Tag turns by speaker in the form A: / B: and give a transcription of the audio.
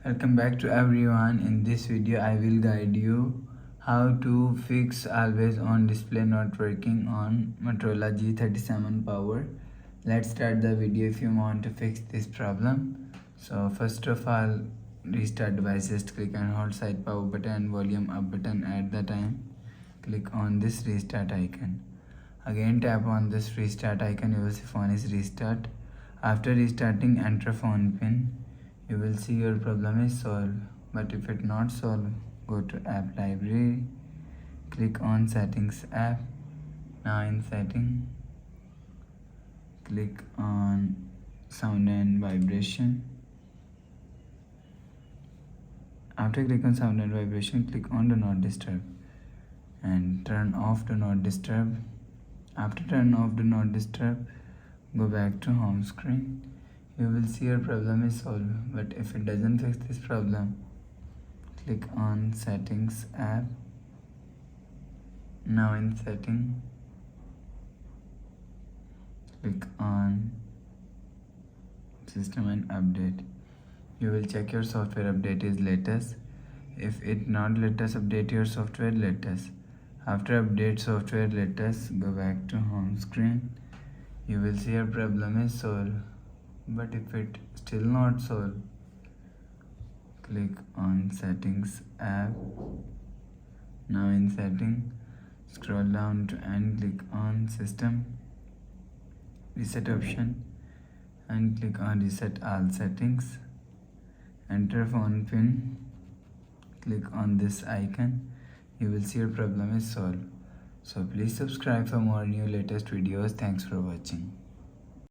A: Welcome back to everyone. In this video I will guide you how to fix always on display not working on Motorola G37 power. Let's start the video if you want to fix this problem. So first of all, restart device. Just click and hold side power button and volume up button at the time. Click on this restart icon. Again tap on this restart icon. You will see phone is restart. After restarting, enter phone pin. You will see your problem is solved. But if it not solved, go to app library, click on settings app. Now in setting, click on sound and vibration. After click on sound and vibration, click on do not disturb and turn off do not disturb. After turn off do not disturb, go back to home screen. You will see your problem is solved. But if it doesn't fix this problem, click on settings app. Now in setting, click on system and update. You will check your software update is latest. If it not latest, update your software latest. After update software latest, go back to home screen. You will see your problem is solved. But if it still not solved, click on settings app. Now in setting, scroll down to and click on system reset option and click on reset all settings. Enter phone pin, click on this icon. You will see your problem is solved. So please subscribe for more new latest videos. Thanks for watching.